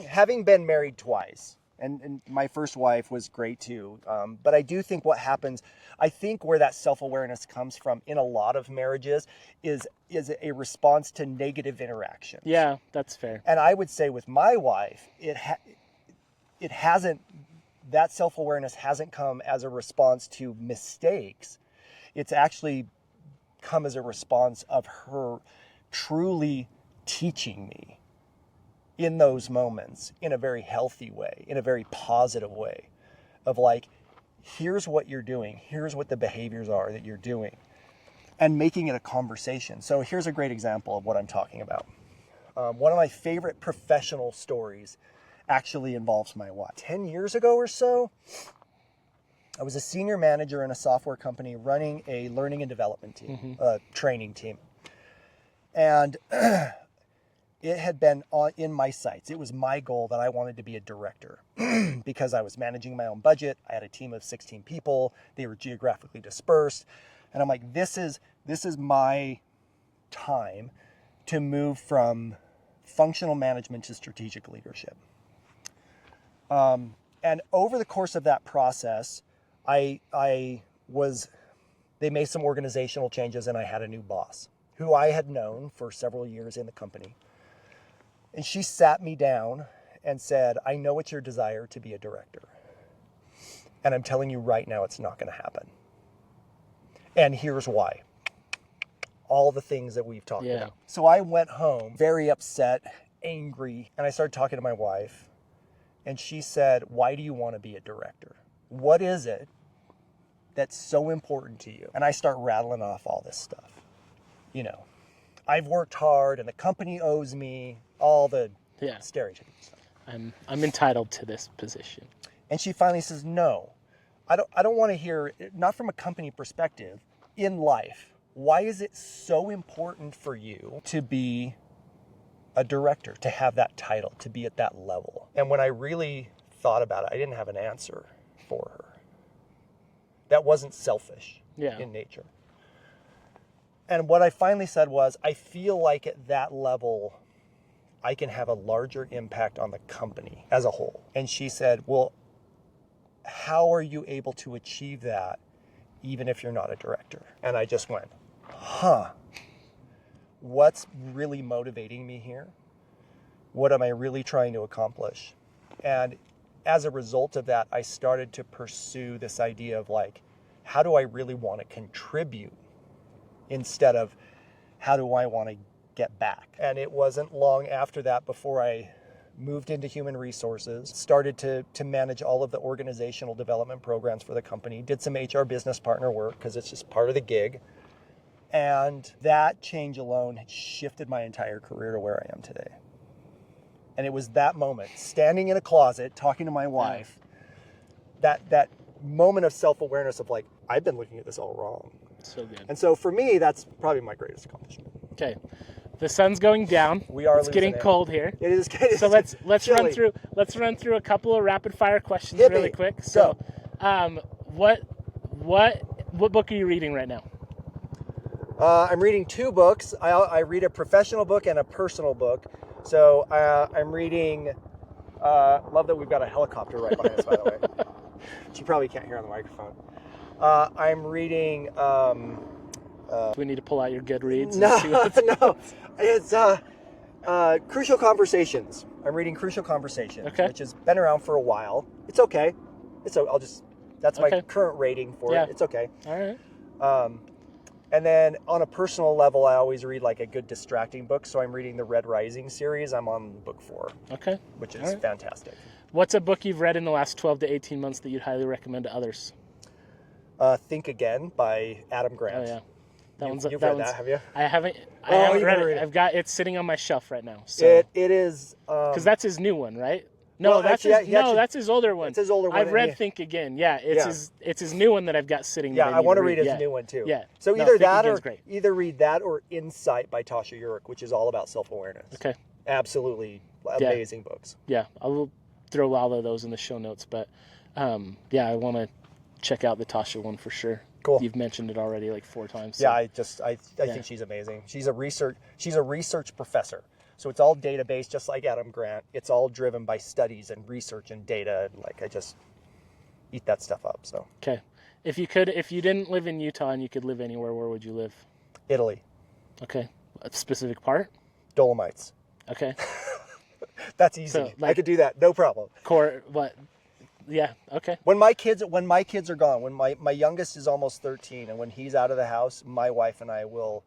having been married twice, and my first wife was great too. But I do think what happens, I think where that self-awareness comes from in a lot of marriages is a response to negative interactions. Yeah, that's fair. And I would say with my wife, it hasn't. That self-awareness hasn't come as a response to mistakes. It's actually come as a response of her truly teaching me in those moments in a very healthy way, in a very positive way of like, here's what you're doing. Here's what the behaviors are that you're doing, and making it a conversation. So here's a great example of what I'm talking about. One of my favorite professional stories actually involves my wife. 10 years ago or so, I was a senior manager in a software company running a learning and development team, a training team. And it had been in my sights. It was my goal that I wanted to be a director because I was managing my own budget. I had a team of 16 people. They were geographically dispersed. And I'm like, this is my time to move from functional management to strategic leadership. And over the course of that process, they made some organizational changes, and I had a new boss who I had known for several years in the company. And she sat me down and said, I know it's your desire to be a director. And I'm telling you right now, it's not going to happen. And here's why. All the things that we've talked about. So I went home very upset, angry, and I started talking to my wife. And she said, why do you want to be a director? What is it that's so important to you? And I start rattling off all this stuff. You know, I've worked hard and the company owes me, all the stereotypical stuff. I'm entitled to this position. And she finally says, no, I don't want to hear, not from a company perspective, in life. Why is it so important for you to be a director, to have that title, to be at that level? And when I really thought about it, I didn't have an answer for her. That wasn't selfish in nature. And what I finally said was, I feel like at that level, I can have a larger impact on the company as a whole. And she said, well, how are you able to achieve that even if you're not a director? And I just went, what's really motivating me here? What am I really trying to accomplish? And as a result of that, I started to pursue this idea of like, how do I really want to contribute instead of how do I want to get back? And it wasn't long after that before I moved into human resources, started to manage all of the organizational development programs for the company, did some HR business partner work because it's just part of the gig. And that change alone shifted my entire career to where I am today. And it was that moment, standing in a closet, talking to my wife, that moment of self-awareness of like, I've been looking at this all wrong. So good. And so for me, that's probably my greatest accomplishment. Okay. The sun's going down. It's getting cold here. It is getting so let's run through a couple of rapid fire questions really quick. So what book are you reading right now? I'm reading two books. I read a professional book and a personal book. So I'm reading, love that we've got a helicopter right behind us, by the way. Which you probably can't hear on the microphone. I'm reading... Do we need to pull out your Goodreads? No. It's Crucial Conversations. I'm reading Crucial Conversations, which has been around for a while. It's okay. That's my current rating for it. It's okay. All right. And then on a personal level, I always read like a good distracting book. So I'm reading the Red Rising series. I'm on book 4. Okay. Which is fantastic. What's a book you've read in the last 12 to 18 months that you'd highly recommend to others? Think Again by Adam Grant. Oh, yeah. You've read that, have you? I haven't read it. I've got it sitting on my shelf right now. So it is because that's his new one, right? No, Well, that's actually, his, that's his older one. It's his older one. I've read yeah. Think Again. Yeah, it's his new one that I've got sitting. Yeah, that I want to to read his yeah. new one too. Yeah. So No, either Think that Again's or great. either read that or Insight by Tasha Eurich, which is all about self-awareness. Okay. Absolutely amazing books. Yeah, I will throw all of those in the show notes, but yeah, I want to check out the Tasha one for sure. Cool. You've mentioned it already like 4 times. So. Yeah, I think she's amazing. She's a research professor. So it's all data-based, just like Adam Grant. It's all driven by studies and research and data. And like I just eat that stuff up. So okay, if you didn't live in Utah and you could live anywhere, where would you live? Italy. Okay, a specific part? Dolomites. Okay. That's easy. So, like, I could do that, no problem. What? Yeah. Okay. When my kids are gone, when my youngest is almost 13, and when he's out of the house, my wife and I will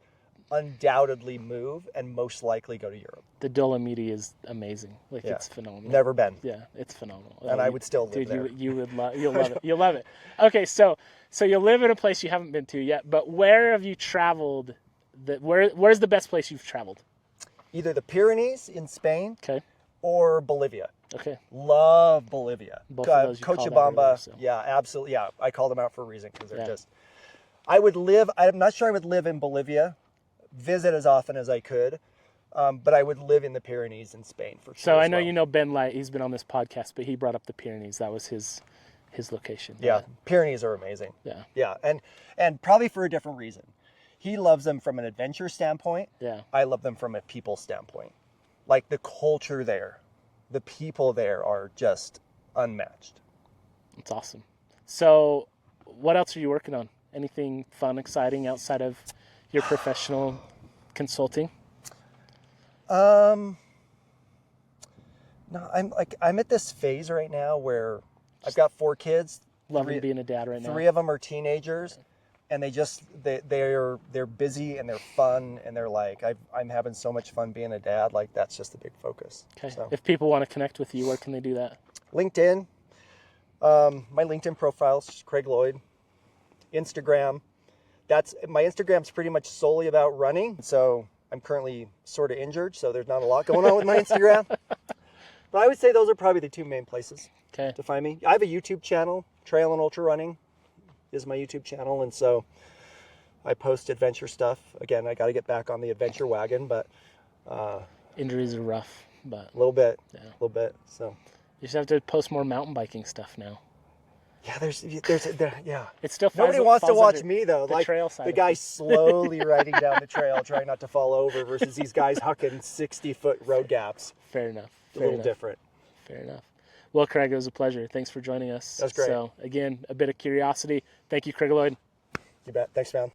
undoubtedly move and most likely go to Europe. The Dolomiti is amazing. Like Yeah. it's phenomenal. Never been. Yeah, it's phenomenal. And I would still live dude, there. You would love. You'll love it. You'll love it. Okay, so you live in a place you haven't been to yet, but where have you traveled? Where's the best place you've traveled? Either the Pyrenees in Spain Okay. or Bolivia. Okay. Love Bolivia. Both of those you called out Cochabamba. earlier, so. Yeah, absolutely. Yeah, I called them out for a reason because they're Yeah. just. I'm not sure I would live in Bolivia, visit as often as I could, but I would live in the Pyrenees in Spain for sure. So I as know well. you know Ben Light. He's been on this podcast, but he brought up the Pyrenees. That was his location. Yeah, Pyrenees are amazing. Yeah. Yeah, and probably for a different reason. He loves them from an adventure standpoint. Yeah. I love them from a people standpoint. Like the culture there, the people there are just unmatched. It's awesome. So, what else are you working on? Anything fun, exciting outside of your professional consulting? No, I'm at this phase right now where I've got 4 kids. Loving being a dad right now. 3 of them are teenagers, and they're busy and they're fun and they're like I'm having so much fun being a dad. Like that's just the big focus. Okay. So. If people want to connect with you, where can they do that? LinkedIn. My LinkedIn profile is Craig Lloyd. Instagram. My Instagram's pretty much solely about running. So I'm currently sort of injured, so there's not a lot going on with my Instagram. But I would say those are probably the 2 main places to find me. I have a YouTube channel, Trail and Ultrarunning is my YouTube channel, and so I post adventure stuff. Again, I got to get back on the adventure wagon, but Injuries are rough, but a little bit. So you just have to post more mountain biking stuff now. yeah, yeah. It still Nobody wants to watch me though. the Like trail side the of guy things. slowly riding down the trail, trying not to fall over, versus these guys hucking 60-foot road gaps. Fair enough. A little different. Fair enough. Well, Craig, it was a pleasure. Thanks for joining us. That's great. So, again, a bit of curiosity. Thank you, Craig Lloyd. You bet. Thanks, man.